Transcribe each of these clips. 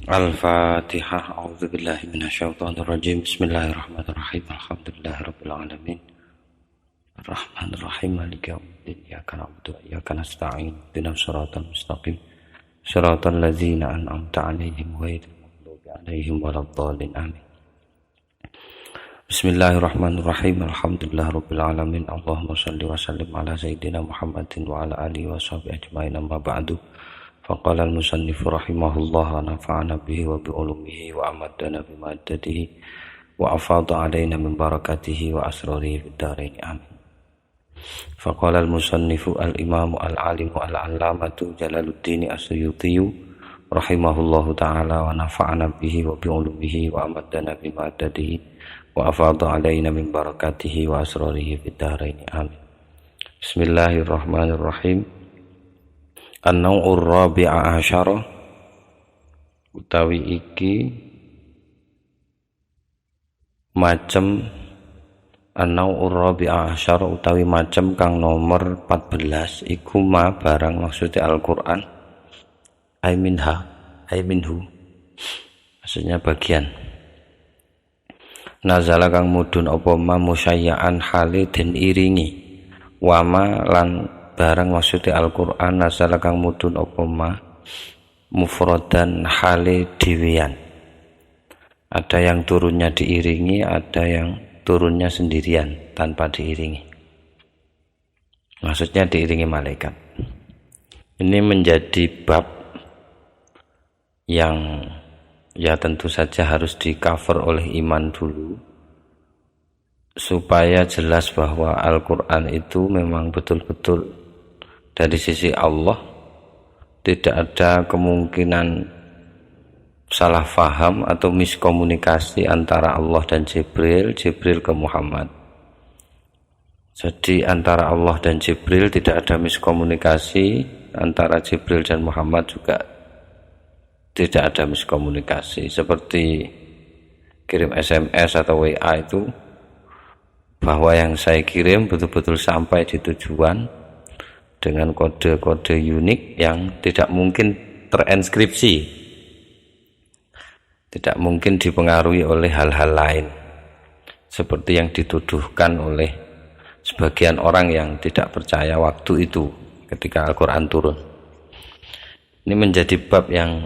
Al-Fatihah. A'udzubillahi minasyaitonirrajim. Bismillahirrahmanirrahim. Alhamdulillahirabbil alamin. Arrahmanirrahim. Maliki yaumiddin. Iyyaka na'budu wa iyyaka nasta'in. Ihdinas siratal mustaqim. Shiratal ladzina an'amta 'alaihim ghairil maghdubi 'alaihim waladdallin. Amin. Bismillahirrahmanirrahim. Alhamdulillahirabbil alamin. Allahumma shalli wa sallim ala sayyidina Muhammadin wa ala alihi wa sahbihi ajmain. Amma ba'du. Faqala al-musannif rahimahullah wa nafa'ana bihi wa bi'ulumihi wa amadana bimaddatihi wa afadha alaina min barakatihi wa asrarihi fid dharain. Amin. Faqala al-musannifu al-imamu al-alimu al-allamatu Jalaluddin As-Suyuti rahimahullahu ta'ala wa nafa'ana bihi wa bi'ulumihi wa amadana bimaddatihi wa afadha alaina min barakatihi wa asrarihi fid dharain. Amin. Bismillahirrahmanirrahim. An-naw'ur rabi'a asyara utawi iki macem an-naw'ur rabi'a asyara utawi macem kang nomor 14 iku ma barang maksudnya Al-Qur'an ay minhu maksudnya bagian nazala kang mudhun apa ma musyayya'an hale den iringi wa ma lan barang maksudnya Al-Qur'an nazala kang mudhun apa ma mufradan hale dhewean. Ada yang turunnya diiringi, ada yang turunnya sendirian tanpa diiringi. Maksudnya diiringi malaikat. Ini menjadi bab yang ya tentu saja harus di-cover oleh iman dulu supaya jelas bahwa Al-Qur'an itu memang betul-betul dari sisi Allah, tidak ada kemungkinan salah faham atau miskomunikasi antara Allah dan Jibril ke Muhammad. Jadi antara Allah dan Jibril tidak ada miskomunikasi, antara Jibril dan Muhammad juga tidak ada miskomunikasi. Seperti kirim SMS atau WA itu, bahwa yang saya kirim betul-betul sampai di tujuan dengan kode-kode unik yang tidak mungkin terenskripsi, tidak mungkin dipengaruhi oleh hal-hal lain seperti yang dituduhkan oleh sebagian orang yang tidak percaya waktu itu ketika Al-Quran turun. Ini menjadi bab yang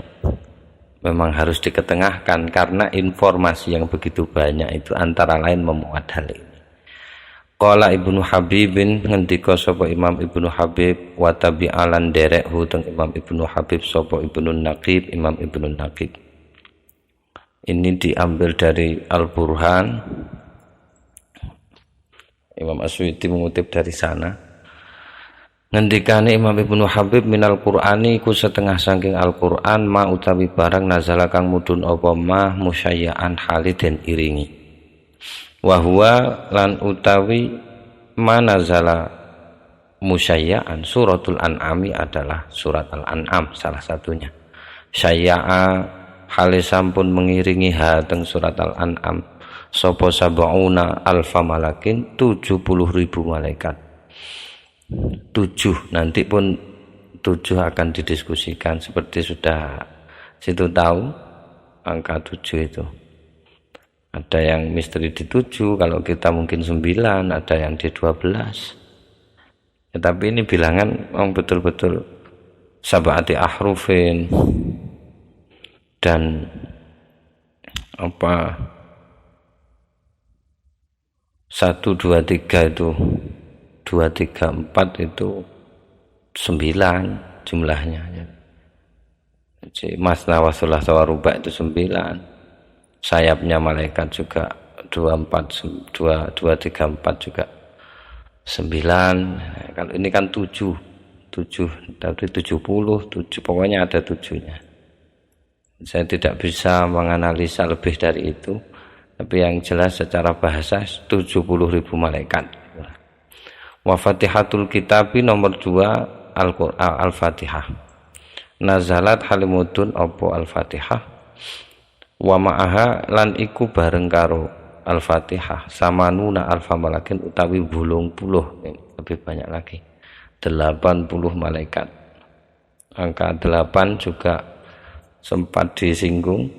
memang harus diketengahkan karena informasi yang begitu banyak itu antara lain memuat hal ini. Qala Ibnu Habibin, ngendika sapa Imam Ibnu Habib wa tabi'alan derekhu teng Imam Ibnu Habib sapa Ibnu Naqib, Imam Ibnu Naqib. Ini diambil dari Al-Burhan. Imam As-Suyuti mengutip dari sana. Ngendikane Imam Ibnu Habib minal Qur'ani ku setengah saking Al-Qur'an ma utawi barang nazala kang mudhun apa ma musyayya'an haliden iringi. Wahwa lan utawi manazala musyayya'an suratul an'ami adalah surat al-an'am salah satunya. Syayya'a hale sampun mengiringi teng surat al-an'am sapa sab'una alfa malakin 70.000 malaikat. 7 nanti pun 7 akan didiskusikan seperti sudah situ tahu angka 7 itu. Ada yang misteri di 7, kalau kita mungkin 9, ada yang di 12. Ya, tapi ini bilangan betul-betul sab'ati ahrufin dan 1, 2, 3 itu 2, 3, 4 itu 9 jumlahnya. Jadi masna wa thulatha wa ruba' itu 9. Sayapnya malaikat juga 2, 3, 4 juga 9. Kalau ini kan 7 tapi 70 pokoknya ada 7-nya. Saya tidak bisa menganalisa lebih dari itu, tapi yang jelas secara bahasa 70.000 malaikat. Wa Fatihatul Kitabi nomor 2 Al-Qur'an Al-Fatihah. Nazalat halimudun opo Al-Fatihah. Wa ma'aha lan iku bareng karo Al-Fatihah samanuna alfa malakin utawi 80 lebih banyak lagi 80 malaikat. Angka 8 juga sempat disinggung,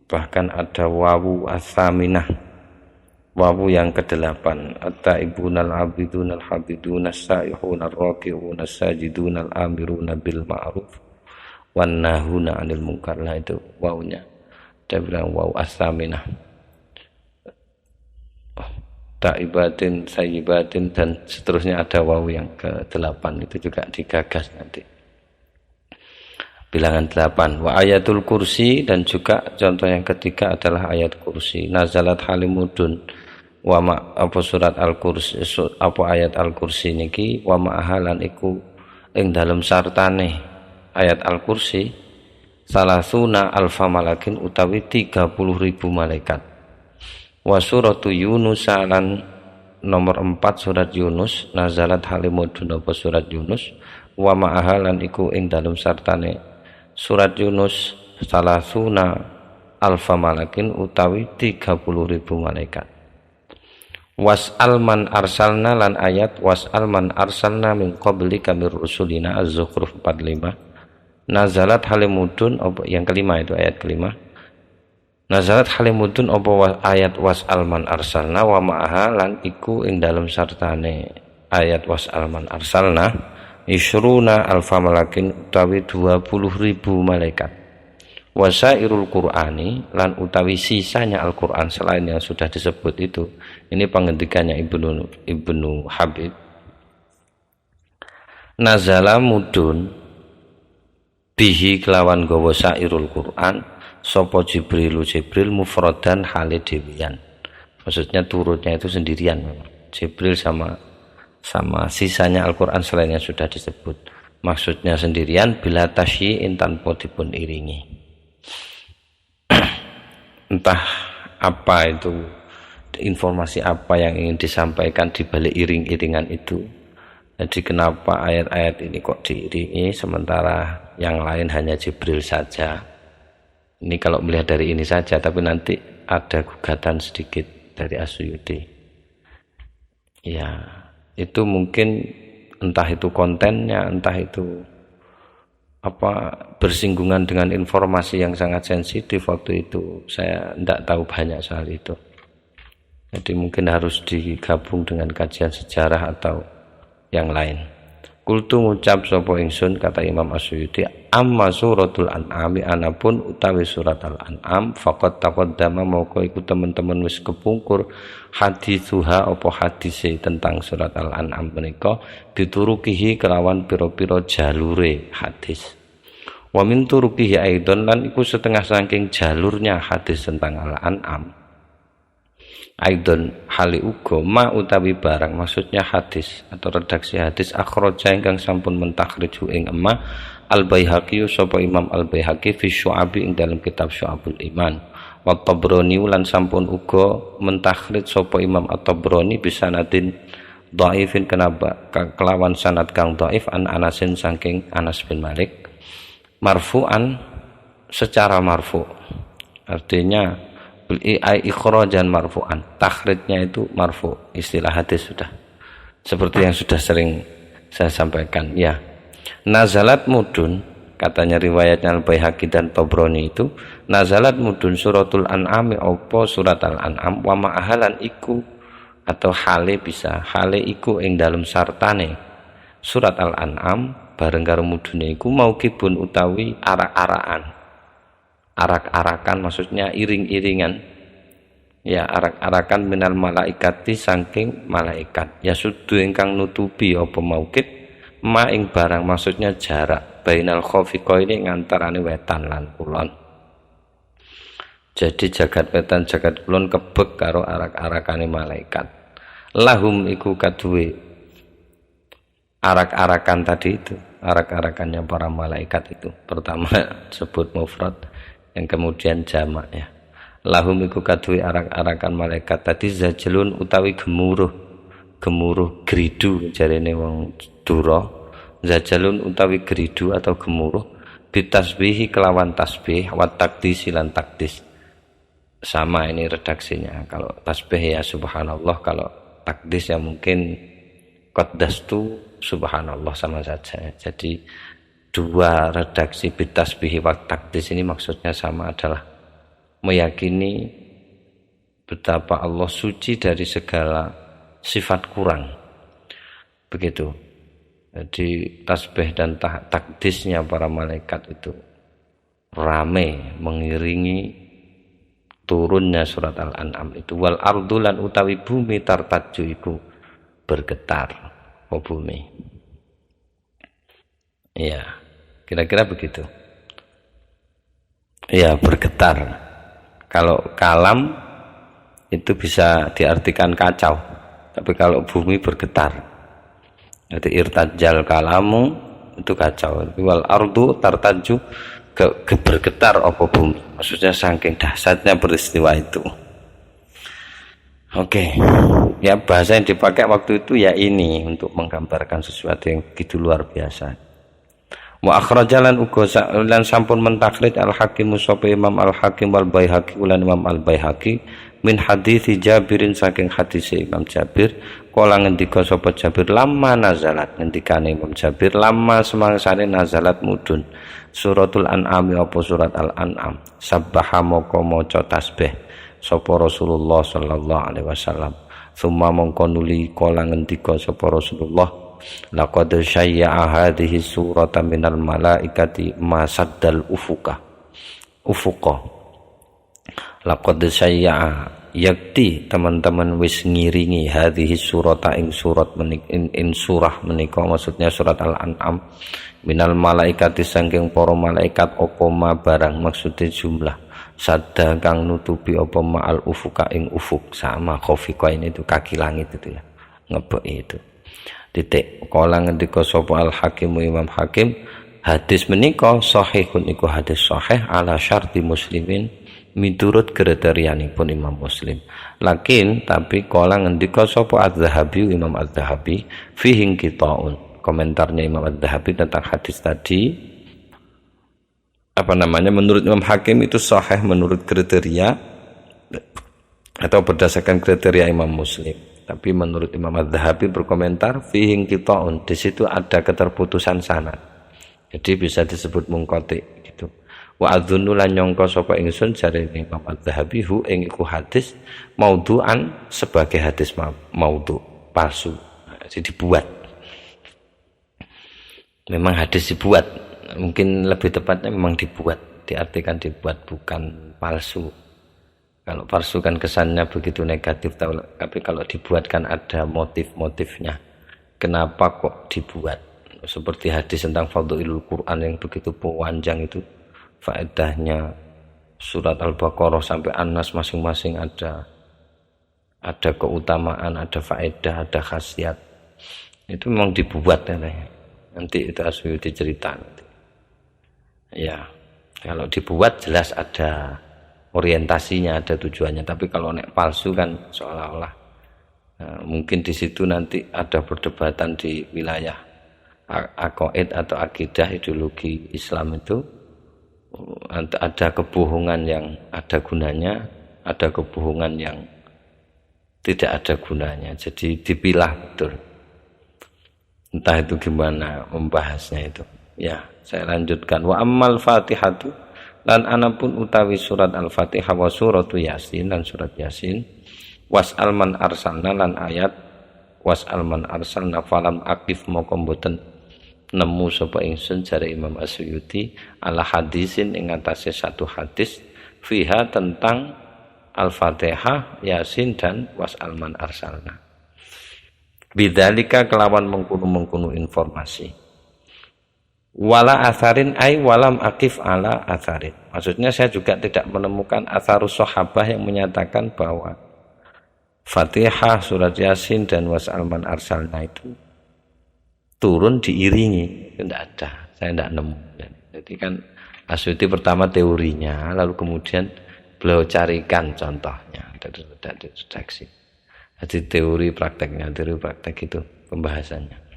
bahkan ada wawu as-saminah, wawu yang ke-8, at-taibunal abidunal habidunal saihunal raki'unal sajidunal amiruna bil ma'ruf wan nahuna 'anil munkar. Lah itu wawunya. Dia bilang wawu as-saminah. Taibatin, sayyibatin dan seterusnya ada wawu yang ke-8 itu juga digagas nanti. Bilangan 8. Wa ayatul kursi, dan juga contoh yang ketiga adalah ayat kursi. Nazalat halimudun wa ma apa surat al-kursi apa ayat al-kursi niki wa ma'ahalan iku ing dalem sartane ayat al-kursi salasuna alfa malakin utawi 30.000 malaikat. Wa suratu Yunus lan nomor 4 surat Yunus, nazalat halimudun apa surat Yunus wa ma'ahalan iku ing dalem sartane surat Yunus salasuna alfa malakin utawi 30.000 malaikat. Was'al man arsalna lan ayat was'al man arsalna min qablika mir rusulina Az-Zukhruf 45. Nazalat halimudun apa yang kelima itu ayat kelima. Nazalat halimudun apa ayat was'al man arsalna wa ma'aha lan iku ing dalem sartane ayat was'al man arsalna isruna alfa malakin utawi 20.000 malaikat. Wasairul Qur'ani lan utawi sisanya Al-Qur'an selain yang sudah disebut itu. Ini penghentikannya Ibnu Habib. Nazala mudun bihi kelawan gawa sairul Qur'an sapa Jibril mufradan hale dewian. Maksudnya turutnya itu sendirian memang. Jibril sama sisanya Al-Qur'an selain yang sudah disebut. Maksudnya sendirian bila tasyi'in tanpa dipun iringi. Entah apa itu informasi apa yang ingin disampaikan di balik iring-iringan itu. Jadi kenapa ayat-ayat ini kok diiringi sementara yang lain hanya Jibril saja. Ini kalau melihat dari ini saja, tapi nanti ada gugatan sedikit dari As-Suyuti. Ya, itu mungkin entah itu kontennya, entah itu bersinggungan dengan informasi yang sangat sensitif waktu itu. Saya tidak tahu banyak soal itu. Jadi mungkin harus digabung dengan kajian sejarah atau yang lain. Kultu ngucap sapa ingsun, kata Imam As-Suyuti, amma suratul an'am anapun utawi surat al-an'am faqad taqaddama moko iku teman-teman wis kepungkur haditsuha apa hadise tentang surat al-an'am menika diturukihi kelawan pira-pira jalure hadis. Wa min turukihi aidon lan iku setengah saking jalurnya hadis tentang al-an'am. Aidon hali uga ma utawi barang, maksudnya hadis atau redaksi hadis akhraja ingkang sampun mentakhriju ing emma Al-Baihaqi sapa Imam Al-Baihaqi fi Syu'abi ing dalam kitab Syu'abul Iman. Wa Tabrani lan sampun uga mentakhrij sapa Imam At-Tabrani bisanadin dhaifin kelawan sanad kang dhaif an Anasin saking Anas bin Malik marfu'an secara marfu'. Artinya ikhrajan marfu'an, takhrijnya itu marfu', istilah hadis sudah seperti yang sudah sering saya sampaikan ya. Nazalat mudun, katanya riwayatnya Al-Baihaqi dan Tabrani itu, nazalat mudun suratul an'am apa surat al-an'am wa ma'ahalan iku atau hale bisa hale iku ing dalem sartane surat al-an'am bareng karo mudune iku maukibun utawi arak-arakan, maksudnya iring-iringan ya, arak-arakan minal malaikati saking malaikat ya sudu ingkang nutupi apa maukib ma ing barang, maksudnya jarak bainal khafiqaini ngantarane wetan lan kulon. Jadi jagat wetan jagat kulon kebek karo arak-arakane malaikat. Lahum iku kaduwe arak-arakan tadi itu, arak-arakannya para malaikat itu. Pertama sebut mufrad, yang kemudian jamak ya. Lahum iku kaduwe arak-arakan malaikat tadi zajlun utawi gemuruh gridu jarene wong Dura. Zajalun utawi gridu atau gemuruh bitasbihi kelawan tasbih wa takdis lan takdis. Sama ini redaksinya. Kalau tasbih ya subhanallah, kalau takdis ya mungkin qaddastu subhanallah, sama saja. Jadi dua redaksi bitasbihi wa takdis ini maksudnya sama, adalah meyakini betapa Allah suci dari segala sifat kurang. Begitu. Jadi tasbih dan takdisnya para malaikat itu rame mengiringi turunnya surat Al-An'am itu. Wal ardu lan utawi bumi tartaju iku bergetar, bumi. Ya, kira-kira begitu. Ya, bergetar. Kalau kalam itu bisa diartikan kacau, tapi kalau bumi bergetar, jadi irtajal kalamu itu kacau. Wal ardu tartaju bergetar apa bumi, maksudnya saking dahsyatnya peristiwa itu. Oke, ya bahasa yang dipakai waktu itu ya ini untuk menggambarkan sesuatu yang begitu luar biasa. Wa akhrajalan uga lan sampun mentakhrij Al-Hakim sapa Imam Al-Hakim wal Baihaqi ulan Imam Al-Baihaqi min hadits Jabirin saking hadis Imam Jabir kala ngendika sapa Jabir lamma nazalat, ngendikane Imam Jabir lamma semangsane nazalat mudun suratul An'am apa surat Al-An'am sabbaha moko maca tasbih sapa Rasulullah sallallahu alaihi wasallam summa mongko nuli kala ngendika sapa Rasulullah laqad syayya'a hadhihi surata minal malaikati ma saddal ufuqa laqad syayya'a yakti teman-teman wis ngiringi hadhihi surata ing surat in surah menika maksudnya surat Al-An'am minal malaikati saking para malaikat apa ma barang maksudnya jumlah sadda kang nutupi apa ma al ufuka ing ufuk sama khafiqa ini itu kaki langit itu ya ngebek itu titik kala ngendika sapa Al Hakim Imam Hakim hadis menika sahihun iku hadis sahih ala syarti muslimin miturut kriterianipun Imam Muslim lakin tapi kala ngendika sapa Az-Zahabi Imam Az-Zahabi fihi qita'un komentarnya Imam Az-Zahabi tentang hadis tadi menurut Imam Hakim itu sahih menurut kriteria atau berdasarkan kriteria Imam Muslim, tapi menurut Imam Az-Zahabi berkomentar fihi qita'un, di situ ada keterputusan sanad, jadi bisa disebut munqati gitu. Wa adzunnu lan nyangka sapa ingsun jare Imam Az-Zahabi hu ing iku hadis maudhu'an sebagai hadis maudhu palsu, jadi dibuat. Memang hadis dibuat, mungkin lebih tepatnya memang dibuat, diartikan dibuat bukan palsu. Kalau palsu kan kesannya begitu negatif, tapi kalau dibuat kan ada motif-motifnya. Kenapa kok dibuat? Seperti hadis tentang Fadhilul Quran yang begitu panjang itu, faedahnya surat Al-Baqarah sampai An-Nas masing-masing ada keutamaan, ada faedah, ada khasiat. Itu memang dibuat katanya. Nanti itu Asyuyuti cerita nanti. Ya, kalau dibuat jelas ada orientasinya, ada tujuannya. Tapi kalau nek palsu kan seolah-olah mungkin di situ nanti ada perdebatan di wilayah aqaid atau akidah ideologi Islam itu, ada kebohongan yang ada gunanya, ada kebohongan yang tidak ada gunanya. Jadi dipilah betul. Entah itu gimana membahasnya itu. Ya, saya lanjutkan. Wa ammal Fatihatu lan anapun utawi surat Al-Fatihah wa suratu Yasin dan surat Yasin was'al man arsalna lan ayat was'al man arsalna falam aqif moko mboten nemu sapa ingsun jare Imam Asyuyuti ala hadisin ing atase satu hadis fiha tentang Al-Fatihah, Yasin dan was'al man arsalna. Bidzalika kelawan mengkunu informasi. Wala atharin ay walam akif ala atharin. Maksudnya saya juga tidak menemukan atharus sahabah yang menyatakan bahwa Fatihah, surat Yasin dan was'al man arsalna itu turun diiringi. Itu tidak ada, saya tidak nemu. Jadi kan Asyuyuti pertama teorinya, lalu kemudian beliau carikan contohnya dari redaksi. Jadi teori praktek itu pembahasannya.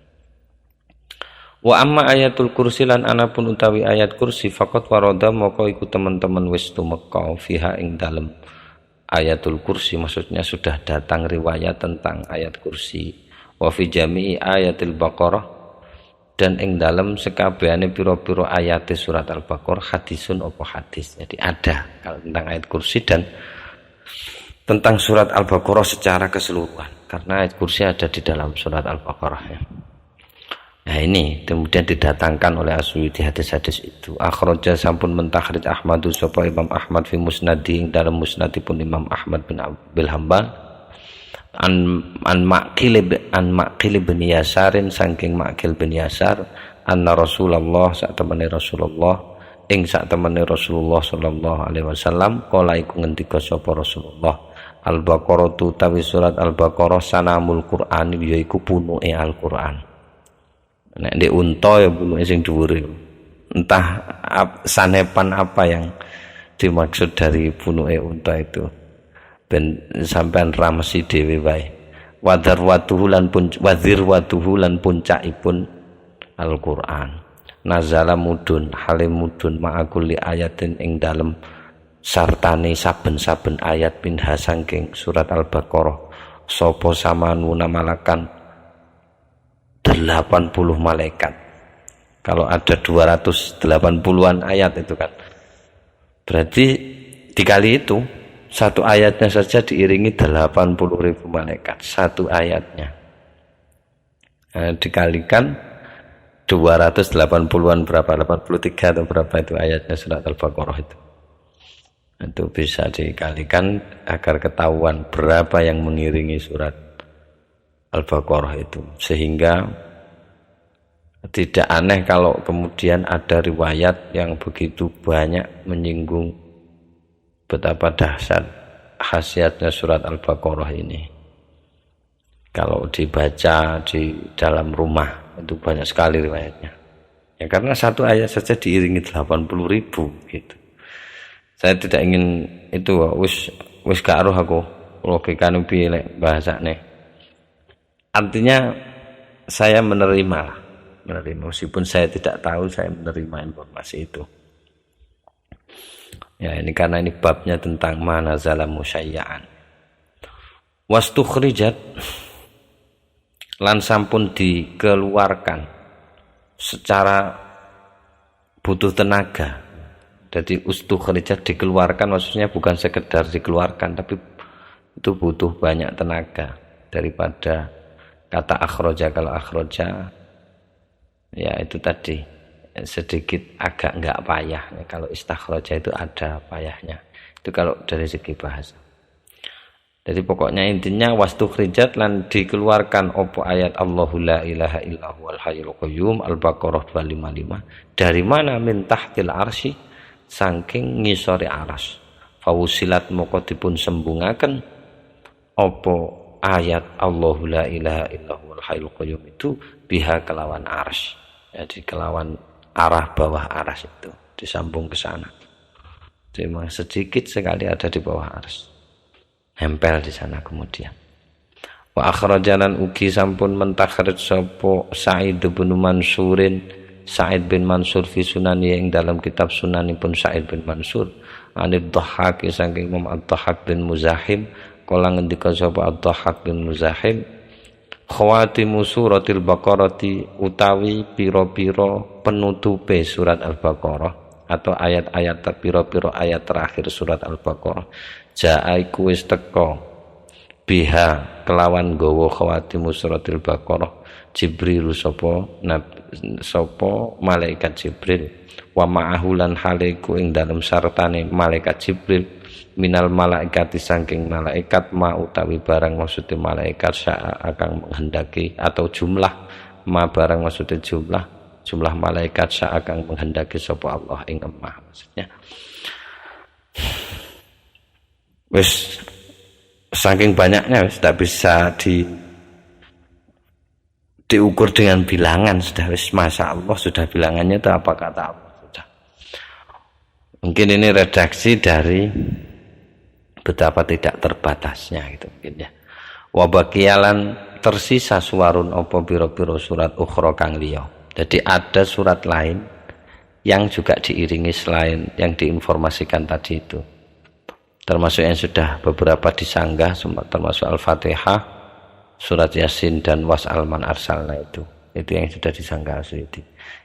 Wa amma ayatul kursi lan anapun utawi ayat kursi faqat warada moko iku teman-teman wis tumeka fiha ing dalem ayatul kursi, maksudnya sudah datang riwayat tentang ayat kursi. Wa fi jami'i ayatil Baqarah dan ing dalam sekabehane pira-pira ayat surat Al-Baqarah hadisun apa hadis. Jadi ada kalau tentang ayat kursi dan tentang surat Al-Baqarah secara keseluruhan, karena ayat kursi ada di dalam surat Al-Baqarah ya. Nah ini kemudian didatangkan oleh Asyuyuti hadis-hadis itu. Akhraja sampun mentakhrij Ahmadu sapa Imam Ahmad fi musnadi dalam musnadipun Imam Ahmad bin Abil Hambal an Maqil bin Yasarin saking Maqil bin Yasar anna Rasulullah sak temene Rasulullah sallallahu alaihi wasallam kala iku ngendika sapa Rasulullah Al-Baqarah tawi surat Al-Baqarah sanamul Qur'an yaiku punuke Al-Qur'an. Nek ndek unta ya punuke sing dhuwur. Entah sanepan apa yang dimaksud dari punuke unta itu. Ben sampean ramesi dhewe wae. Wadirwatuhu lan puncakipun Al-Qur'an. Nazala mudun halim mudun ma'akulli ayatin ing dalem sartane saben-saben ayat minha saking surat Al-Baqarah sapa samanuna malakan 80 malaikat. Kalau ada 280-an ayat itu kan berarti dikali itu satu ayatnya saja diiringi 80.000 malaikat satu ayatnya. Dikalikan 280-an berapa, 83 atau berapa itu ayatnya surat Al-Baqarah itu bisa dikalikan agar ketahuan berapa yang mengiringi surat Al-Baqarah itu, sehingga tidak aneh kalau kemudian ada riwayat yang begitu banyak menyinggung betapa dahsyat khasiatnya surat Al-Baqarah ini. Kalau dibaca di dalam rumah itu banyak sekali riwayatnya. Ya karena satu ayat saja diiringi 80.000 gitu. Saya tidak ingin itu wis gak aruh aku logikane piye lek bahasane. Artinya saya menerima meskipun saya tidak tahu, saya menerima informasi itu. Ya ini karena ini babnya tentang manazala musyayya'an. Wastukhrijat lan sampun dikeluarkan secara butuh tenaga. Jadi ustukhrijat dikeluarkan maksudnya bukan sekedar dikeluarkan, tapi itu butuh banyak tenaga daripada kata akhroja. Kalau akhroja ya itu tadi sedikit agak enggak payah. Kalau istakhroja itu ada payahnya. Itu kalau dari segi bahasa. Jadi pokoknya intinya wastukhrijat lan dikeluarkan opo ayat Allahu la ilaha illahu al hayyul qayyum Al-Baqarah 255 dari mana min tahtil arsy saking ngisore aras. Fawusilat moko dipun sembungaken opo ayat Allahu la ilaha illahu al hayyul qayyum itu biha kelawan arsy. Jadi kelawan arah bawah aras itu disambung ke sana. Cuma sedikit sekali ada di bawah aras. Nempel di sana kemudian. Wa akhrajanan ugi sampun mentakhrij sapa Sa'id bin Mansurin, Sa'id bin Mansur fi sunani ing dalam kitab sunanipun Sa'id bin Mansur, anid Dhahhak saking Imam Ad-Dhahhak bin Muzahim, kala ngendika sapa Ad-Dhahhak bin Muzahim, khawatimu suratil Baqarati utawi pira-pira penutupe surat Al-Baqarah atau ayat-ayat pira-pira ayat terakhir surat Al-Baqarah ja'aiku wis teka biha kelawan gawa khawatimu suratil Baqarah Jibril sapa malaikat Jibril wa ma'ahu lan haliku ing dalem sartane malaikat Jibril minal malaikati saking malaikat ma utawi barang maksudnya malaikat akan menghendaki atau jumlah ma barang maksudnya jumlah malaikat akan menghendaki sapa Allah ing emah maksudnya wis saking banyaknya wis tak bisa diukur dengan bilangan, sudah wis masya Allah sudah bilangannya itu apa kata Allah sudah. Mungkin ini redaksi dari betapa tidak terbatasnya gitu mungkin ya. Wa baqiyalan tersisa suwarun apa biro-biro surat ukhra kang liya. Jadi ada surat lain yang juga diiringi selain yang diinformasikan tadi itu. Termasuk yang sudah beberapa disanggah termasuk Al-Fatihah, surat Yasin dan was'al man arsalna itu. itu yang sudah disangka Asy'uti.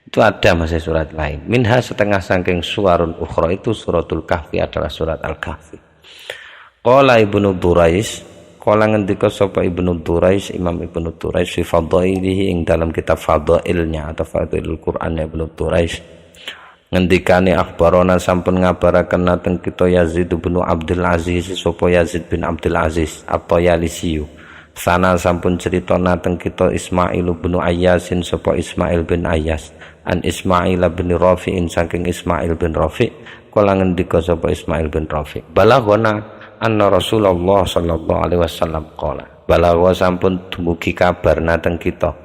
Itu ada masih surat lain. Minha setengah saking suwarun ukhra, itu suratul Kahfi adalah surat Al-Kahfi. Qala Ibnu Durais, qala ngendika sapa Ibnu Durais, Imam Ibnu Durais fi fadhailihi, ing dalam kitab fadhailnya atau fadhailul Quran Ibnu Durais, ngendikane akhbarona sampun ngabaraken nateng kita Yazid bin Abdul Aziz, sapa Yazid bin Abdul Aziz At-Tayalisi. Sana sampun cerita nateng kita Ismail bin Ayyasin, sapa Ismail bin Ayyas, an Ismail bin Rafi'in saking Ismail bin Rafi', kala ngendika sapa Ismail bin Rafi', balaghana anna Rasulullah sallallahu alaihi wasallam qala, balagha sampun dumugi kabar nateng kita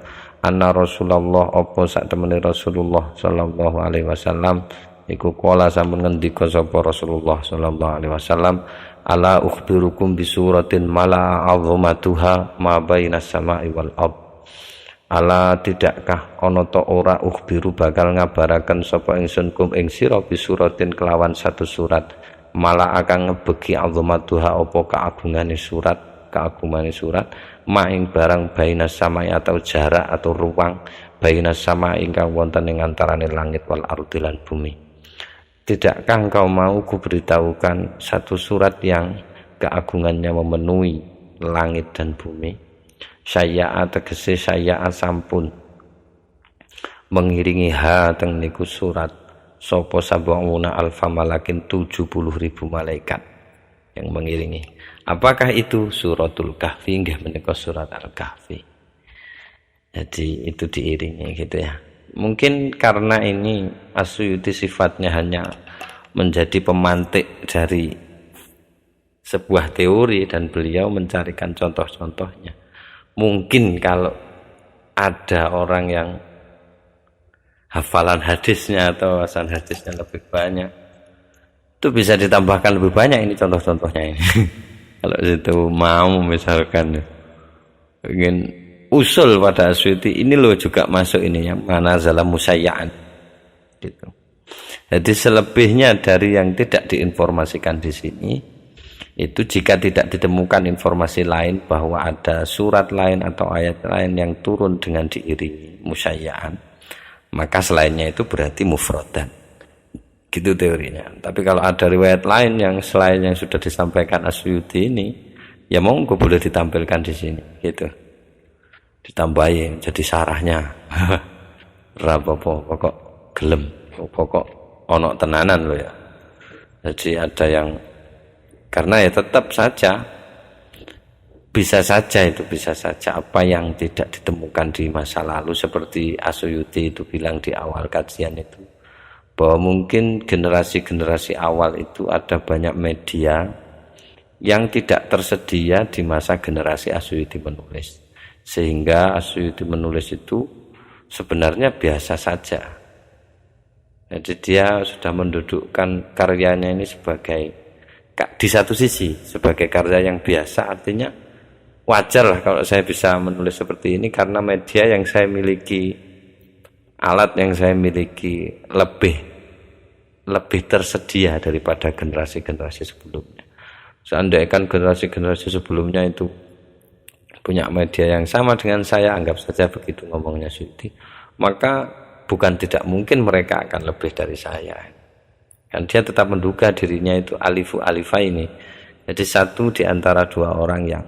anna Rasulullah, apa sak temene Rasulullah sallallahu alaihi wasallam iku qala sampun ngendika sapa Rasulullah sallallahu alaihi wasallam, ala ukhbirukum bi suratin mala 'azamatuha ma bainas sama'i wal ard. Ala tidakkah ana ta ora ukhbiru bakal ngabaraken sapa ingsun kum ing sira bi suratin kelawan satu surat mala akan ngebegi 'azamatuha apa keagungane surat ma ing barang bainas sama'i atau jarak atau ruang bainas sama'i ingkang wonten ing antarané langit wal ardi lan bumi. Tidakkah engkau mau kuberitahukan satu surat yang keagungannya memenuhi langit dan bumi? Syai'a tegese syai'a sampun mengiringi ha teng niku surat sapa sab'una alfa malakin 70.000 malaikat yang mengiringi. Apakah itu? Suratul Kahfi, nggih menika surat Al-Kahfi. Jadi itu diiringi gitu ya. Mungkin karena ini Asy'uti sifatnya hanya menjadi pemantik dari sebuah teori dan beliau mencarikan contoh-contohnya. Mungkin kalau ada orang yang hafalan hadisnya atau wawasan hadisnya lebih banyak, itu bisa ditambahkan lebih banyak ini contoh-contohnya ini. Kalau itu mau misalkan ingin usul pada Asy'uti ini loh juga masuk ini yang mana zalam musayya'an gitu. Jadi selebihnya dari yang tidak diinformasikan di sini itu jika tidak ditemukan informasi lain bahwa ada surat lain atau ayat lain yang turun dengan diiringi musayya'an, maka selainnya itu berarti mufradan. Gitu teorinya. Tapi kalau ada riwayat lain yang selain yang sudah disampaikan Asy'uti ini, ya monggo boleh ditampilkan di sini gitu. Ditambahin jadi sarahnya rapopo pokok gelem pokok ono tenanan loh ya. Jadi ada yang karena ya tetap saja bisa saja apa yang tidak ditemukan di masa lalu seperti Asy'uti itu bilang di awal kajian itu bahwa mungkin generasi-generasi awal itu ada banyak media yang tidak tersedia di masa generasi Asy'uti menulis. Sehingga Asy'uti menulis itu sebenarnya biasa saja. Jadi dia sudah mendudukkan karyanya ini sebagai di satu sisi sebagai karya yang biasa, artinya wajar lah kalau saya bisa menulis seperti ini karena media yang saya miliki, alat yang saya miliki lebih tersedia daripada generasi-generasi sebelumnya. Seandainya generasi-generasi sebelumnya itu punya media yang sama dengan saya, anggap saja begitu ngomongnya Asy'uti, maka bukan tidak mungkin mereka akan lebih dari saya. Kan dia tetap menduga dirinya itu alifu alifa ini. Jadi satu di antara dua orang yang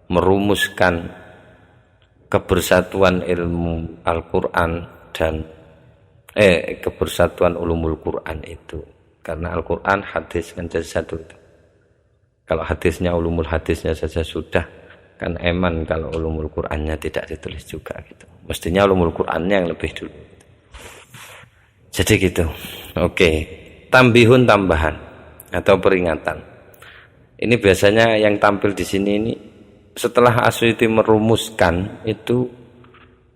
merumuskan kebersatuan ilmu Al-Quran dan kebersatuan ulumul Quran itu. Karena Al-Quran hadis kan jadi satu itu. Kalau hadisnya ulumul hadisnya saja sudah, kan eman kalau ulumul Qur'annya tidak ditulis juga gitu. Mestinya ulumul Qur'annya yang lebih dulu. Jadi gitu. Oke, tambihun tambahan atau peringatan. Ini biasanya yang tampil di sini ini setelah Asy'uti merumuskan itu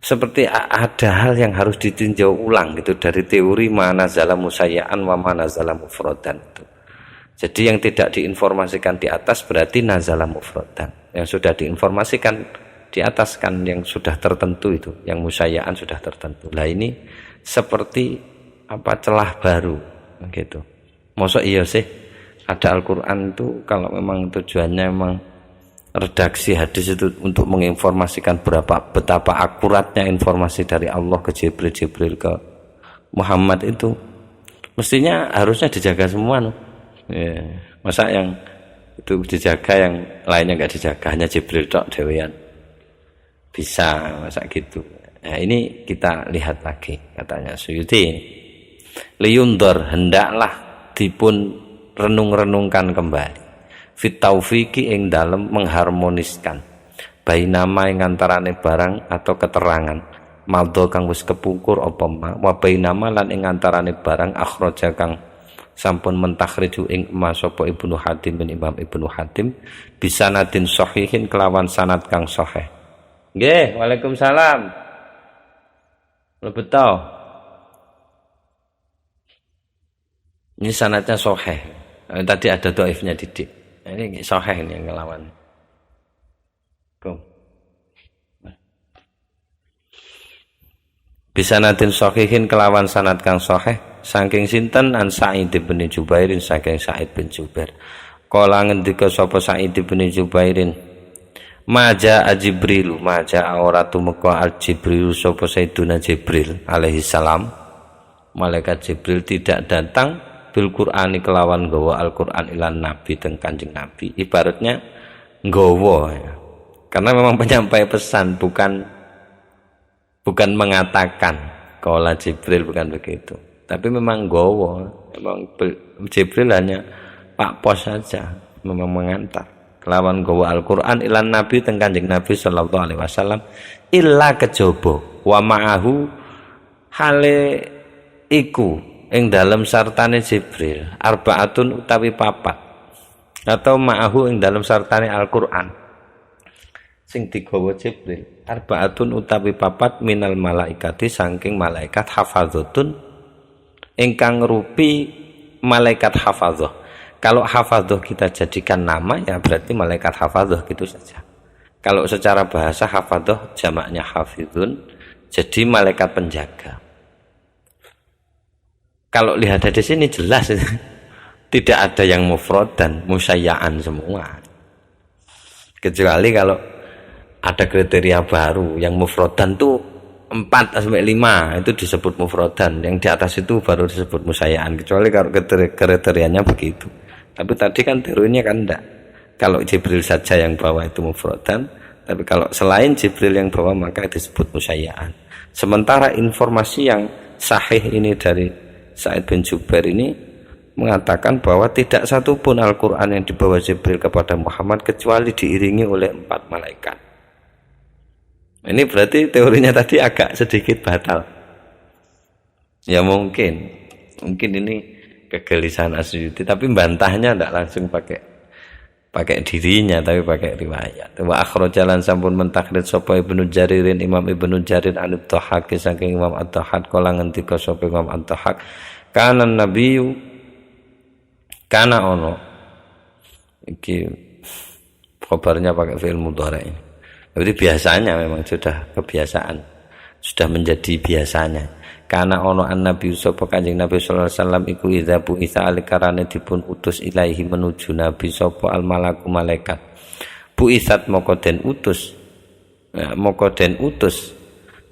seperti ada hal yang harus ditinjau ulang gitu dari teori mana zalam musayya'an wa mana zalam mufradan itu. Jadi yang tidak diinformasikan di atas berarti nazala mufradan. Yang sudah diinformasikan di atas kan yang sudah tertentu itu, yang musayya'an sudah tertentu. Lah ini seperti apa celah baru gitu. Mosok iya sih ada Al-Qur'an itu kalau memang tujuannya memang redaksi hadis itu untuk menginformasikan betapa akuratnya informasi dari Allah ke Jibril ke Muhammad itu mestinya harusnya dijaga semua no? Ya. Masa yang itu dijaga yang lainnya nggak dijaga, hanya Jibril tok dewean bisa, masa gitu. Nah ini kita lihat lagi katanya Suyuti, liyundor hendaklah dipun renung-renungkan kembali fit taufiqi ing dalem mengharmoniskan bainama ing antarane barang atau keterangan madha kang wis kepungkur apa ma wa bainama lan ing antarane barang akhraja kang sampun mentakhriju ing emas sapa Ibnu Hatim bin Imam Ibnu Hatim bisanadin sahihin kelawan sanad kang sahih. Nggih, Waalaikumsalam. Lebet tau. Ini sanadnya sahih. Tadi ada dhaifnya didik. Ini sahih ini yang ngelawan. Bisanadin sahihin kelawan sanad kang sahih saking sinten an Sa'id bin Jubairin saking Sa'id bin Jubair. Kala ngendika sapa Sa'id bin Jubairin, Maja Jibril, maja ora tumeka al Jibril sapa Sayyiduna Jibril alaihi salam. Malaikat Jibril tidak datang bil Qur'ani kelawan nggawa Al-Qur'an ilan Nabi teng Kanjeng Nabi. Ibaratnya nggawa ya. Karena memang penyampai pesan bukan mengatakan. Kala Jibril bukan begitu. Tapi memang nggawa. Memang Jibril hanya Pak Pos saja, memang mengantar. Kelawan gawa Al-Qur'an ilan Nabi teng Kanjeng Nabi sallallahu alaihi wasallam illa kejaba wa ma'ahu hale iku ing dalem sartane Jibril arbaatun utawi papat atau ma'ahu ing dalem sartane Al-Qur'an sing digawa Jibril arbaatun utawi papat minal malaikati saking malaikat hafadzatun ingkang rupi malaikat hafadzah. Kalau hafadzah kita jadikan nama ya berarti malaikat hafadzah gitu saja. Kalau secara bahasa hafadzah jamaknya hafizun, jadi malaikat penjaga. Kalau lihat dari sini jelas tidak ada yang mufrad dan musayyaan semua. Kecuali kalau ada kriteria baru yang mufradan tuh 4 sampai 5 itu disebut mufradan, yang di atas itu baru disebut musayyaan. Kecuali kalau kriterianya begitu. Tapi tadi kan teorinya kan enggak. Kalau Jibril saja yang bawa itu mufradan, tapi kalau selain Jibril yang bawa maka disebut musayyaan. Sementara informasi yang sahih ini dari Sa'id bin Jubair ini mengatakan bahwa tidak satupun Al-Qur'an yang dibawa Jibril kepada Muhammad kecuali diiringi oleh 4 malaikat. Ini berarti teorinya tadi agak sedikit batal. Ya mungkin ini kegelisahan Asyuti, tapi bantahnya tidak langsung pakai dirinya, tapi pakai riwayat. Wa akhrajalan sampun mentakrid sapa Ibnu Jaririn Imam Ibnu Jarir an Ad-Dhahhak saking Imam Ad-Dhahhak kala ngendika sapa Imam Ad-Dhahhak kana nabiyyu kana ono iki kabarnya pakai fi'il mudhari. Jadi biasanya memang sudah kebiasaan, sudah menjadi biasanya. Karena ono an-nabi sapa Kanjeng Nabi sallallahu alaihi wasallam iku idza bu'itsa alikarane dipun utus ilaihi menuju nabi sapa al-malaku malaikat. Bu'itsat moko den utus. Ya, moko den utus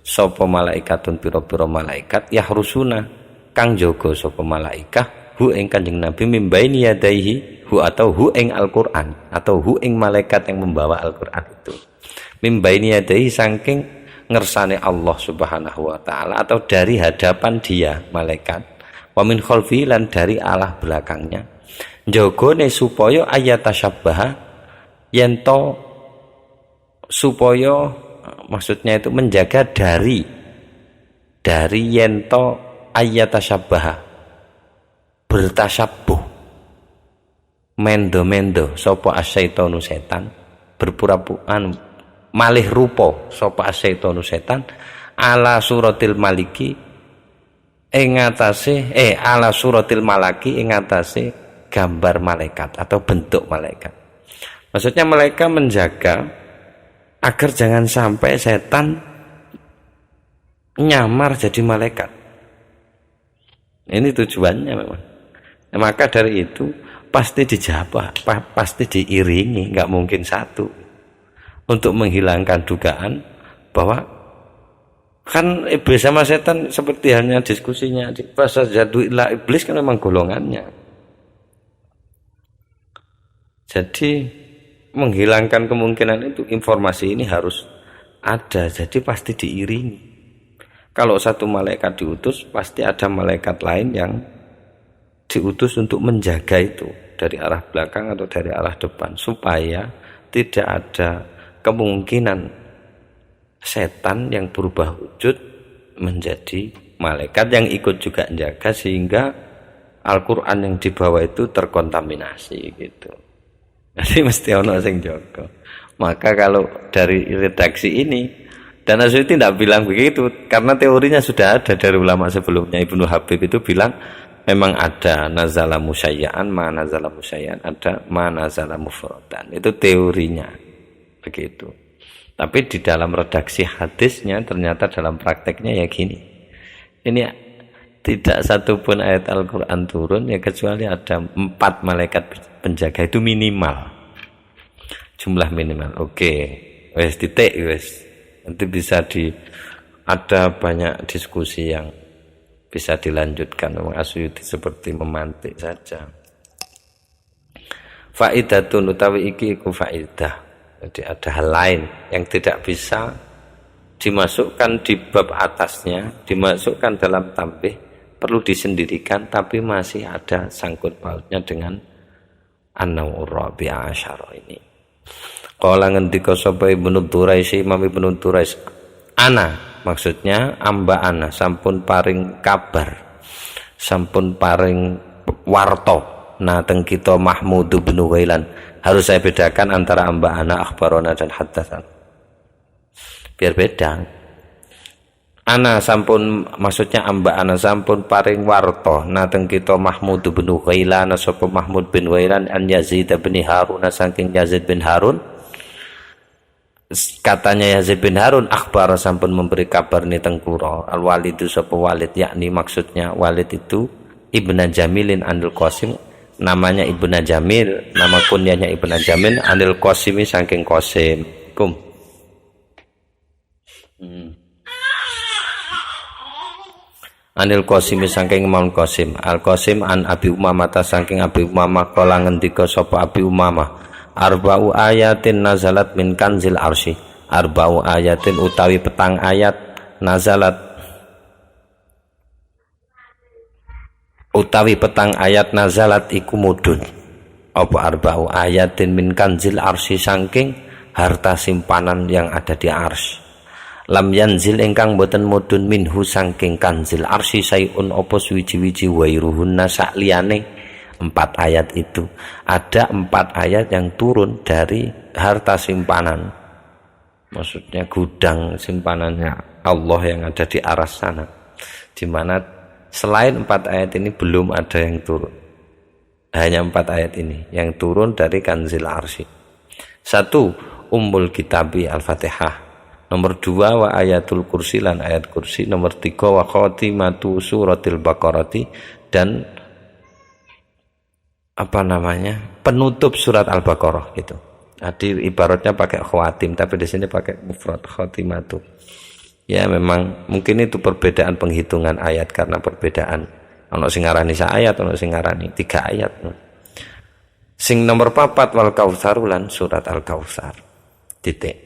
sapa malaikatun pira-pira malaikat yahrusuna kang jaga sapa malaikah hu ing Kanjeng Nabi mimbaini yadaihi hu atau hu ing Al-Qur'an atau hu ing malaikat yang membawa Al-Qur'an itu. Mimbaini yadaihi saking ngersane Allah Subhanahu wa taala atau dari hadapan dia malaikat wa min khalfi lan dari alah belakangnya njogone supaya ayatasyabbah yento supaya maksudnya itu menjaga dari yento ayatasyabbah bertasyabbuh mendo sapa asyaitonu setan berpura-pura malih rupa sapa asyaitonu setan ala suratil maliki ing atase ala suratil malaki ing atase gambar malaikat atau bentuk malaikat. Maksudnya malaikat menjaga agar jangan sampai setan nyamar jadi malaikat. Ini tujuannya memang. Maka dari itu pasti dijabah, pasti diiringi, nggak mungkin satu. untuk menghilangkan dugaan bahwa kan iblis sama setan seperti hanya diskusinya di pasal jadu ila iblis kan memang golongannya. Jadi menghilangkan kemungkinan itu informasi ini harus ada, jadi pasti diiringi. Kalau satu malaikat diutus pasti ada malaikat lain yang diutus untuk menjaga itu dari arah belakang atau dari arah depan, supaya tidak ada kemungkinan setan yang berubah wujud menjadi malaikat yang ikut juga menjaga, sehingga Al-Quran yang dibawa itu terkontaminasi gitu. Jadi mesti ono sing jaga. Maka kalau dari redaksi ini, dan Asy'ari tidak bilang begitu karena teorinya sudah ada dari ulama sebelumnya. Ibnu Habib itu bilang memang ada nazala musyayyan, ma nazala musyayyan, ada ma nazala mufradan. Itu teorinya begitu. Tapi di dalam redaksi hadisnya ternyata dalam prakteknya ya gini. Ini tidak satupun ayat Al-Quran turun ya kecuali ada 4 malaikat penjaga, itu minimal. Jumlah minimal. Oke, wes titik wes. Nanti bisa ada banyak diskusi yang bisa dilanjutkan. Memang Asy'ari seperti memantik saja. Faidatun utawi iki iku faidah. Jadi ada hal lain yang tidak bisa dimasukkan di bab atasnya, dimasukkan dalam tambih, perlu disendirikan, tapi masih ada sangkut pautnya dengan an-naw'ur rabi'a asyara ini. Qala ngendika sapa Ibnu Turais, Imam Ibnu Turais, ana maksudnya amba ana sampun paring kabar, sampun paring warta nateng kita Mahmud bin Ghailan. Harus saya bedakan antara amba ana, akhbarona dan haddatsan. Biar beda. Ana sampun maksudnya amba ana sampun paring warta nateng kita Mahmud bin Ghailan, sapa Mahmud bin Ghailan an Yazid bin Harun, saking Yazid bin Harun. Katanya Yazid bin Harun akhbar sampun memberi kabar ni tengkura al-Walid itu sapa Walid, yakni maksudnya Walid itu Ibnu Jamilin Anil Qasim, namanya Ibnu Jamil, nama kunyahnya Ibnu Jamil, Anil Qasimi saking Qasim. Anil Qasimi saking Imam Qasim. Al Qasim an Abi Umamah saking Abi Umamah kala ngendika sapa Abi Umamah, arba'u ayatin nazalat min kanzil arsy. Arba'u ayatin utawi petang ayat nazalat utawi petang ayat nazalat iku mudun. Apa arba'u ayatin min kanzil arsy saking harta simpanan yang ada di arsy. Lam yanzil ingkang boten mudun minhu saking kanzil arsy sayun apa suwiji-wiji wairuhunna sakliyane 4 ayat itu. Ada 4 ayat yang turun dari harta simpanan, maksudnya gudang simpanannya Allah yang ada di aras sana, di mana selain 4 ayat ini belum ada yang turun. Hanya 4 ayat ini yang turun dari kanzil arsy. 1. Ummul Kitabi Al-Fatihah. Nomor 2 wa ayatul kursi lan ayat kursi. Nomor 3 wa khatimatu suratil Baqarati, dan penutup surat Al-Baqarah gitu. Jadi ibaratnya pakai khawatim, tapi di sini pakai mufrad khatimatu. Ya memang mungkin itu perbedaan penghitungan ayat karena perbedaan. Ono sing ngarani sak ayat, ono sing ngarani 3 ayat. Sing nomor 4 wal kautsar lan surat Al-Kautsar. Titik.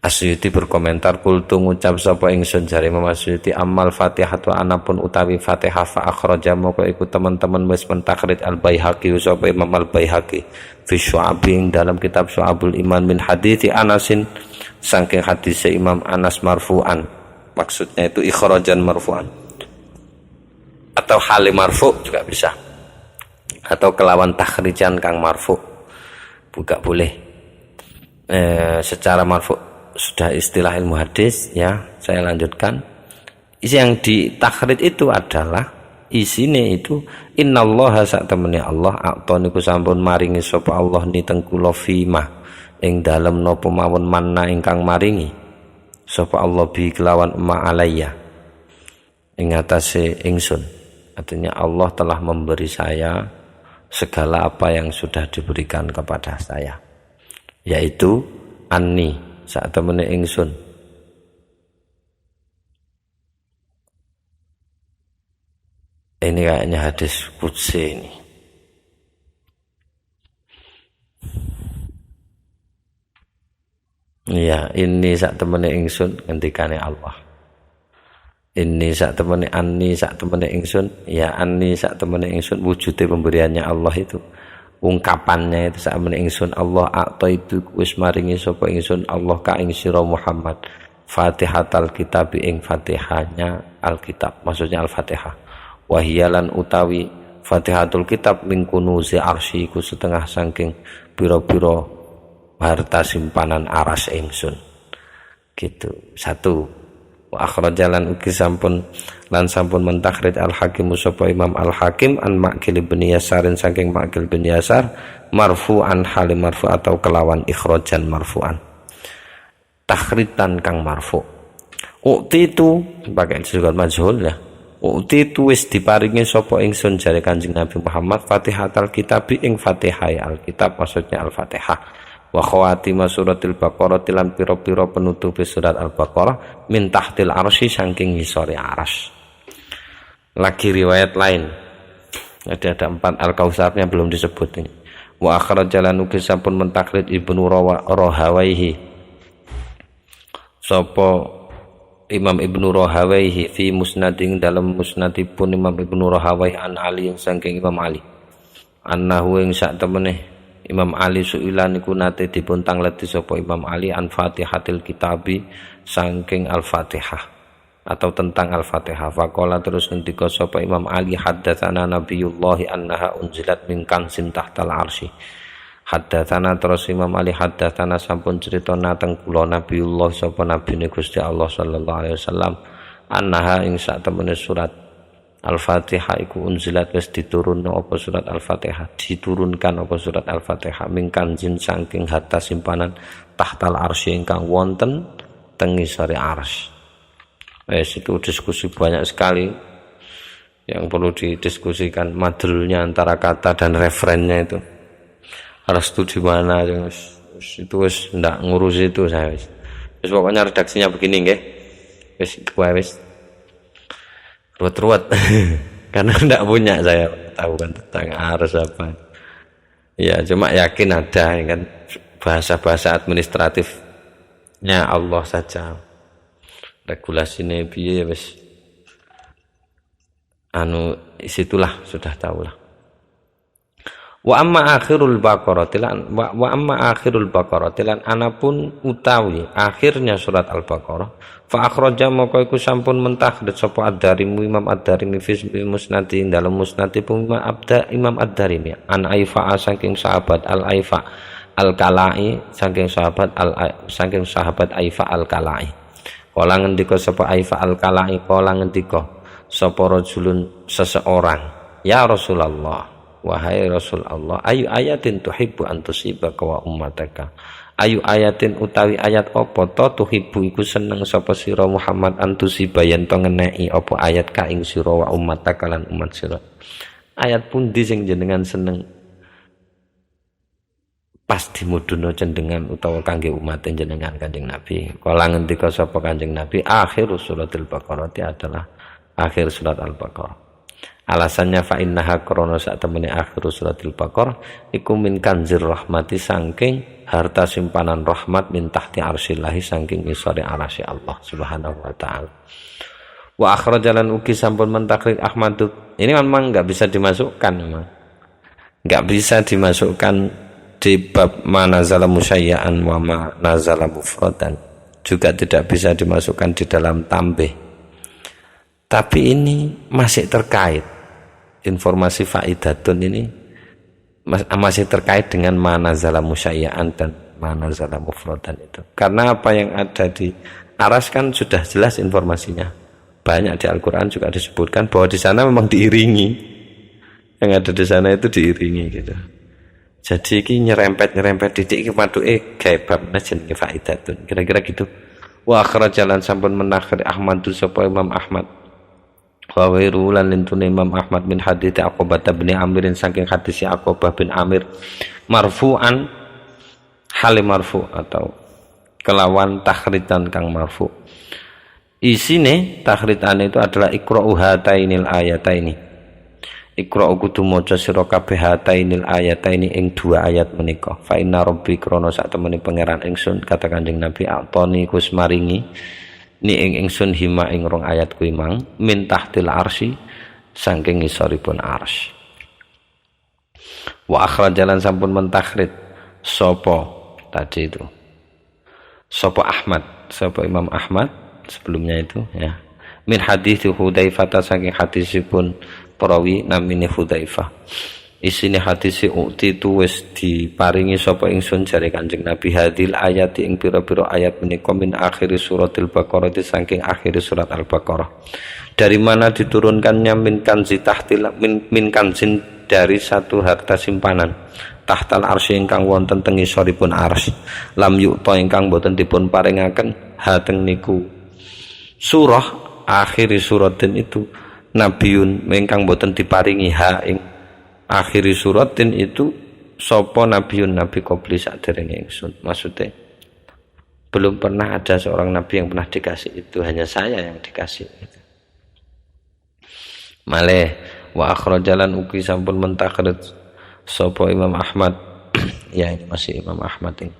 Asy'ari berkomentar, kultu ngucap sapa ingsun, jare Imam Asy'ari, amal Fatihah wa anapun utawi Fatihah fa akhraja moko iku teman-teman wis mentakhrij Al-Baihaqi sapa Imam Al-Baihaqi fi Syu'abin dalam kitab Syu'abul Iman min hadithi Anasin saking hadis Imam Anas marfu'an. Maksudnya itu ikhrajan marfu'an atau hal marfu' juga bisa, atau kelawan takhrijan kang marfu' juga boleh. Secara marfu' sudah istilah ilmu hadis ya, saya lanjutkan. Isi yang ditakhrij itu adalah isine itu innallaha sak temene Allah atone ku sampun maringi sapa Allah ni teng kula fima ing dalem napa mawon manna ingkang maringi sapa Allah bi kelawan ma alayya ing atase ingsun. Artinya Allah telah memberi saya segala apa yang sudah diberikan kepada saya, yaitu anni sak temene ingsun. Ini kayaknya hadis qudsi ini. Ya, ini sak temene ingsun ngendikane Allah. Ini sak temene anni sak temene ingsun, ya anni sak temene ingsun wujude pemberiannya Allah itu. Ungkapannya itu sak temene ingsun Allah atau itu wis maringi sapa ingsun Allah ka ing sira Muhammad. Fatihatal kitab ing Fatihahnya Alkitab, maksudnya Al-Fatihah. Wahiyalan utawi Fatihatul kitab min kunuzi arsy iku setengah saking pira-pira harta simpanan aras ingsun. Gitu. Satu. Wa akhrajalan ugi sampun mentakhrij Al-Hakim sapa Imam Al-Hakim an Ma'qil bin Yasarin saking Ma'qil bin Yasar marfu'an halim marfu' atau kelawan ikhrajan marfu'an. Takhritan kang marfu'. Ukti itu pakai juga majhul ya. Ukti itu wis diparingi sapa ingsun jare Kanjeng Nabi Muhammad Fatihatul kitab ing Fatihah Alkitab, maksudnya Al-Fatihah. Wa khawatimah suratil Baqarah tilan pira-pira penutup surat Al-Baqarah min tahtil arsy saking ngisore aras. Lagi riwayat lain. Ada 4 Al-Kautsarnya belum disebut ini. Wa akhrajalan ugi sampun mentakhrij Ibnu Rahawayhi. Sapa Imam Ibnu Rahawayhi fi musnading dalam musnadipun Imam Ibnu Rahawayhi an Ali saking Imam Ali. Annahu ing sak temene Imam Ali suilan iku nate dipun tangleti sapa Imam Ali an Fatihatil kitabi saking Al-Fatihah atau tentang Al-Fatihah. Faqala terus ngendika sapa Imam Ali haddatsana Nabiyullah annaha unzilat min kanzin tahtal arsy. Haddatsana terus Imam Ali haddatsana sampun critana teng kula Nabiyullah sapa nabine Gusti Allah sallallahu alaihi wasallam annaha ing sak temene surat Al-Fatihah iku unzilat wis diturunno apa surat Al-Fatihah, diturunkan apa surat Al-Fatihah min kanzin saking harta simpanan tahtal arsy ingkang wonten teng ngisore arsy. Itu diskusi banyak sekali yang perlu didiskusikan, madulnya antara kata dan referennya itu. Harus di mana itu wis ndak ngurus itu saya wis. Pokoknya redaksinya begini nggih. Wis ruwet-ruwet karena ndak punya saya tahu kan tentang harus apa. Ya cuma yakin ada kan bahasa-bahasa administratifnya Allah saja. Regulasinya piye wis situlah sudah tahulah. Wa amma akhirul Baqarah tilan anapun utawi akhirnya surat Al-Baqarah fa akhraja maka iku sampun mentakhrij sapa Ad-Darimi Imam Ad-Darimi fi musnadi dalam musnadi Imam Ad-Darimi an Aifa saking sahabat Al-Aifa Al-Kalai saking sahabat Aifa Al-Kalai kala ngendika sapa Aifa Al-Kalai kala ngendika sapa rajulun seseorang ya Rasulullah wahai Rasul Allah, ayu ayatin tuhibbu an tusibaka wa ummataka. Ayu ayatin utawi ayat apa to tuhibbu iku seneng sapa sira Muhammad an tusiba yen to ngeneki apa ayat ka ing sira wa ummataka lan umat sira. Ayat pundi sing jenengan seneng pas dimuduna cendengan utawa kangge umat jenengan Kanjeng Nabi. Kala ngendika sapa Kanjeng Nabi, akhir suratul Baqarah adalah akhir surat Al-Baqarah. Alasannya fa innaha krana sak temene akhir suratul Baqarah iku min kanzir rahmati saking harta simpanan rahmat min tahti arsillahi saking isore arasy Allah Subhanahu wa taala. Wa akhrajalan ugi sampun mentakhrij Ahmad. Ini memang enggak bisa dimasukkan memang. Enggak bisa dimasukkan di bab manazala musayyaan wa manazala mufradan. Juga tidak bisa dimasukkan di dalam tambih. Tapi ini masih terkait. Informasi faidatun ini masih terkait dengan manazala musayyaan dan manazala mufradan itu. Karena apa yang ada di aras kan sudah jelas informasinya. Banyak di Al-Qur'an juga disebutkan bahwa di sana memang diiringi. Yang ada di sana itu diiringi gitu. Jadi ini nyerempet didik iki paduke gawe babna jenenge faidatun. Kira-kira gitu. Wa akhrajalan sampun menakhir Ahmad sapa Imam Ahmad. Wa wairu lan lintune Imam Ahmad bin hadits Aqabah bin Amir saking hadis Aqabah bin Amir marfu'an hal marfu atau kelawan takhrijan kang marfu. Isine takhrijan itu adalah iqra'u hatainil ayataini. Iqra'u kudu maca sira kabeh hatainil ayataini ing dua ayat menika. Fa inna rabbi krana sak temene pangeran ingsun kata Kanjeng Nabi atoni kus maringi ni ing ingsun hima ing rong ayat kuwi mang min tahtil arsy saking ngisoripun arsy. Wa akhrajalan sampun mentakhrij sapa tadi itu. Sapa Ahmad, sapa Imam Ahmad sebelumnya itu ya. Min hadis Hudzaifah saking hadisipun perawi namine Hudzaifah. Isine hadis ukti tu wis diparingi sapa ingsun jare Kanjeng Nabi hadil ayat ing pira-pira ayat menika min akhir suratil Baqarah saking akhir surat Al-Baqarah. Dari mana diturunkannya min kanzi tahtil min kanzin dari satu harta simpanan tahtal arsy ingkang wonten teng ngisoripun arsy lam yukta ingkang boten dipun paringaken hateng niku surah akhiri suratin itu nabiun ingkang boten diparingi ha ing akhiri suratin itu sapa nabiun nabi qabli saderenge ingsun. Maksudnya belum pernah ada seorang nabi yang pernah dikasih itu, hanya saya yang dikasih itu. Malih wa akhrajalan uki sampun mentakhrij sapa Imam Ahmad ya ini masih Imam Ahmad ini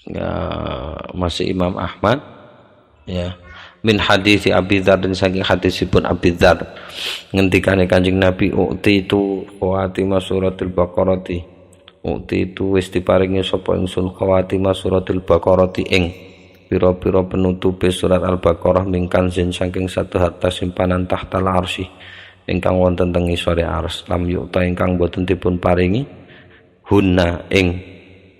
ya, masih Imam Ahmad ya min hadis Abi Dzar dan saking hadisipun Abi Dzar ngendikane Kanjeng Nabi ukti itu khawatimah suratul Baqarah ukti itu wis diparingi sapa ingsun khawatimah suratul Baqarah ing pira-pira penutupe surat Al-Baqarah mingkan zin saking satu harta simpanan tahtal arsy ingkang wonten teng ngisore ars lam yukta ingkang boten dipun paringi hunna ing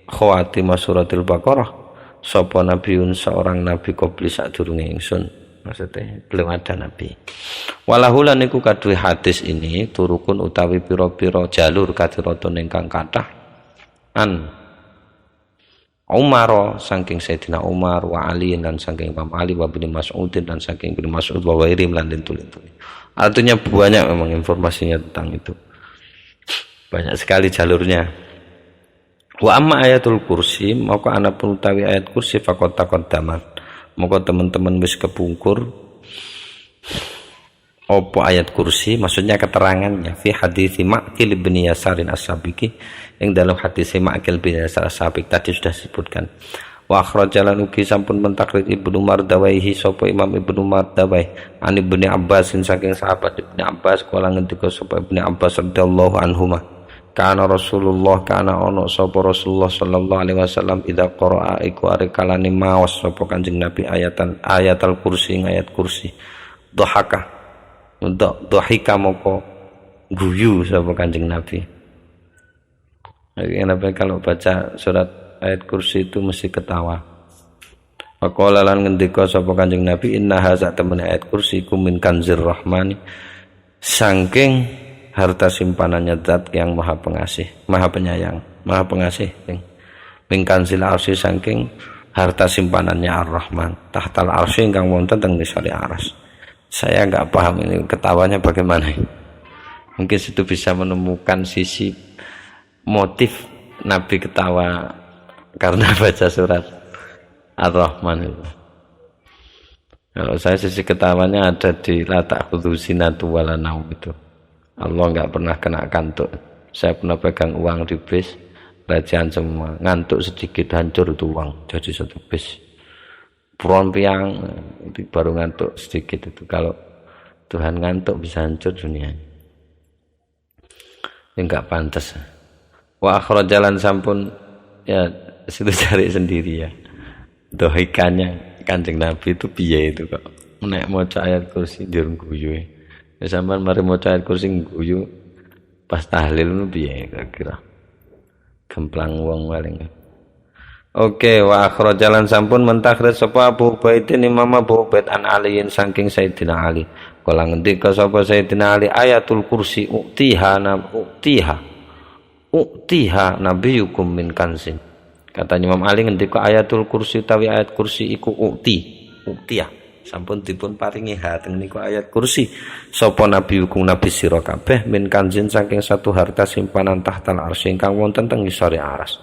khawatimah suratul Baqarah sapa nabiun seorang nabi qabli sadurunge ingsun. Maksudnya belum ada nabi. Walahula niku kaduwe hadis ini turukun utawi pira-pira jalur kadiratun ingkang kathah an Umar saking Sayyidina Umar wa Ali dan saking Imam Ali wa Ibnu Mas'ud dan saking Ibnu Mas'ud wa Wairim lan tulin. Artinya banyak memang informasinya tentang itu. Banyak sekali jalurnya. Wa amma ayatul kursi maka ana pun utawi ayat kursi faqat taqaddamat. Maka teman-teman wis kepungkur opo ayat kursi maksudnya keterangannya fi hadis Ma'qil bin Yasarin As-Sabiqi yang dalam hadis Ma'qil bin Yasar As-Sabiq tadi sudah disebutkan. Wa akhrajalan uki sampun mentakrid Ibnu Mardawaihi sapa Imam Ibnu Mardawai an Ibnu Abbas saking sahabat Ibnu Abbas kala ngendika sapa Ibnu Abbas radhiyallahu anhuma kana Rasulullah kana ono sapa Rasulullah sallallahu alaihi wasallam idza qara'a iku are kalane maos sapa Kanjeng Nabi ayatul kursi ayat kursi dhahaka untuk dhahika moko guyu sapa Kanjeng Nabi. Kenapa kalau baca surat ayat kursi itu mesti ketawa. Faqala lan ngendika sapa Kanjeng Nabi inna hadza temen ayat kursi iku min kanzir rahmani saking harta simpanannya zat yang maha pengasih, maha penyayang, maha pengasih. Min kanzil arsy saking harta simpanannya Ar-Rahman tahtal arsy ingkang wonten teng ngisore arsy. Saya enggak paham ini ketawanya bagaimana. Mungkin situ bisa menemukan sisi motif Nabi ketawa karena baca surat Ar-Rahman itu. Kalau saya sisi ketawanya ada di la ta'khudhu sinatu wala naum itu. Allah enggak pernah kena kantuk. Saya pernah pegang uang di bis, rajaan semua, ngantuk sedikit hancur itu uang jadi satu bis. Prompiang baru ngantuk sedikit itu. Kalau Tuhan ngantuk bisa hancur dunia. Ini enggak pantas. Wa akhrajalan sampun ya situ cari sendiri ya. Dohikannya Kanjeng Nabi itu piye itu kok. Nek maca ayat kursi njur guyu. Ya sampean mari maca ayat kursi guyu pas tahlil ngono piye kira-kira. Gemplang wong paling. Oke, wa akhrajalan sampun mentakhrij sapa Abu Ubaidin Imam Abu Ubaid an Aliin saking Sayyidina Ali. Kala ngendika sapa Sayyidina Ali ayatul kursi uktiha nabiyukum min kanzin. Kata Imam Ali ngendika ayatul kursi utawi ayat kursi iku uktiyah sampun dipun paringi teng niku ayat kursi sapa nabiyukum nabi sira kabeh min kanzin saking satu harta simpanan tahtal arsy ingkang wonten teng ngisore aras.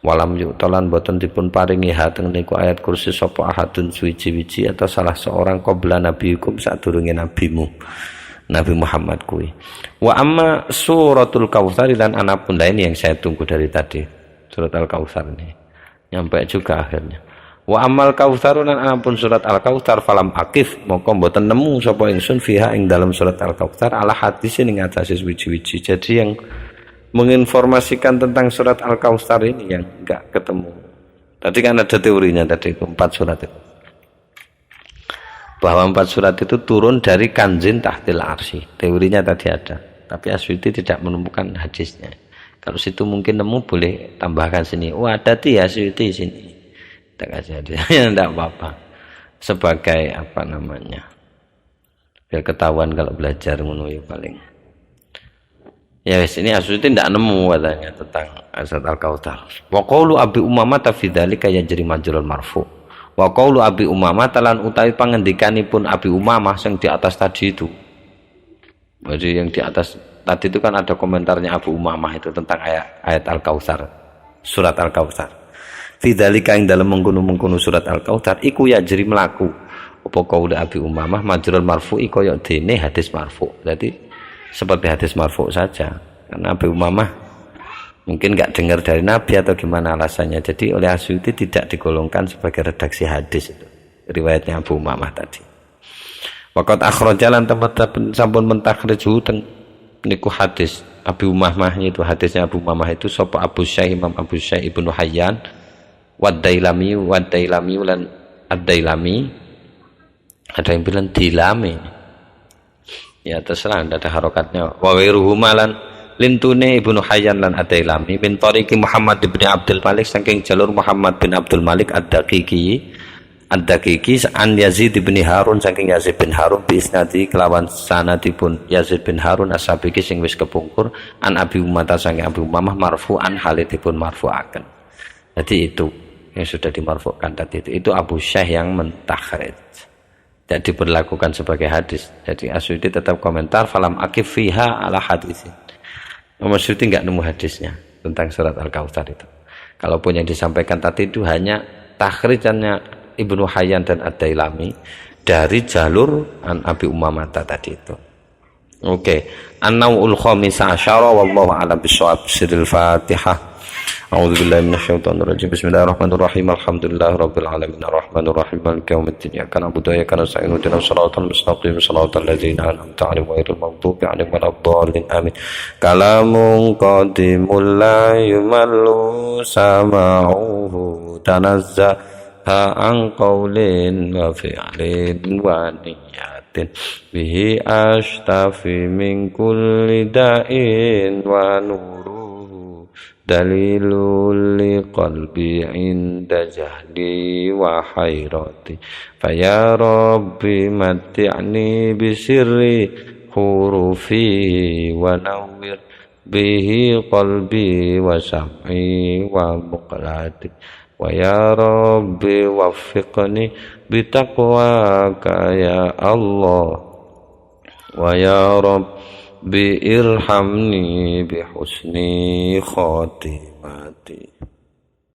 Walam yu'talan boten dipun paringi hateng niku ayat kursi sapa ahadun suwiji-wiji atau salah seorang qabla nabiyikum sadurunge nabimu Nabi Muhammad kuwi. Wa amma suratul kautsar dan anapun lain yang saya tunggu dari tadi. Surat Al-Kautsar ini nyampe juga akhirnya. Wa amal kautsar lan anapun surat Al-Kautsar falam akif moko mboten nemu sapa ingsun fiha ing dalam surat Al-Kautsar ala hadis ing atase wiji-wiji. Jadi yang menginformasikan tentang surat Al-Kautsar ini yang enggak ketemu. Tadi kan ada teorinya tadi 4 surat itu. Bahwa 4 surat itu turun dari kanzin tahtil arsy. Teorinya tadi ada, tapi Asyuti tidak menemukan hadisnya. Kalau situ mungkin nemu boleh tambahkan sini. Oh ada di Asyuti sini. Kita kasih hadisnya enggak apa-apa. Sebagai apa namanya? Biar ketahuan kalau belajar ngono paling. Ya wis ini Asyuti tidak nemu katanya tentang surat Al-Kautsar. Wa qaulu Abi Umamah fi dzalika yajri majrul marfu'. Wa qaulu Abi Umamah talan utawi pangendikanipun Abi Umamah yang di atas tadi itu. Jadi yang di atas tadi itu kan ada komentarnya Abu Umamah itu tentang ayat Al-Kautsar, surat Al-Kautsar. Fi dzalika ing dalem mengkono-mengkono surat Al-Kautsar iku ya jeri mlaku. Apa qaulu Abi Umamah majrul marfu'i kaya dene hadis marfu'. Jadi seperti hadis marfu' saja. Karena Abi Umamah mungkin nggak dengar dari Nabi atau gimana alasannya. Jadi oleh Asyuti tidak digolongkan sebagai redaksi hadis itu. Riwayatnya Abu Umamah tadi. Waqat akhrajalan teman-teman sampun mentakhriju teng niku hadis Abu Umamah itu hadisnya Abu Umamah itu sapa Abu Syekh Imam Abu Syekh Ibnu Hayyan wad-Dailami lan ad-Dailami ada yang bilang Dilami. Ya terserah tidak ada harokatnya. Wa ghairuhu malan lintune Ibnu Hayyan lan Ad-Dailami min tariqi Muhammad bin Abdul Malik saking jalur Muhammad bin Abdul Malik Ad-Daqiqi an Yazid bin Harun saking Yazid bin Harun bi isnadi kelawan sanadipun Yazid bin Harun as-Sabiqi sing wis kepungkur an Abi Umamah saking Abi Umamah marfu'an halidipun marfu'aken. Jadi itu yang sudah dimarfu'kan tadi itu Abu Syekh yang mentakhrij. Tidak diberlakukan sebagai hadis. Jadi Asyuti tetap komentar falam akif fiha ala hadisin. Maksudnya enggak nemu hadisnya tentang surat Al-Kautsar itu. Kalaupun yang disampaikan tadi itu hanya takhrijannya Ibnu Hayyan dan Ad-Dailami dari jalur an Abi Umamah tadi itu. Oke. An-Naw'ul Khamisa Asyara wallahu a'lam bishawab. Sirril Fatihah. A'udzubillahi minasyaitonir rajim. Bismillahirrahmanirrahim. Alhamdulillahirabbil alamin arrahmanir rahim maliki yaumiddin. Iyyaka na'budu wa iyyaka nasta'in ihdinas siratal mustaqim siratal ladzina an'amta 'alaihim ghairil maghdubi 'alaihim waladdallin. Amin. Kalamun qadimul la yumallu sama'uhu tanazzaha an qawlin wa fi'lin wa niyatin bihi ashtafi min kulli da'in wa nuru dalilul liqalbi inda jahli wa hayrati faya rabbi mati'ni bisirri hurufi wa nawwir bihi qalbi wa sam'i wa muqlati wa ya rabbi waffiqni bitaqwaka ya Allah wa ya rabbi bi irhamni bi husni khatimati.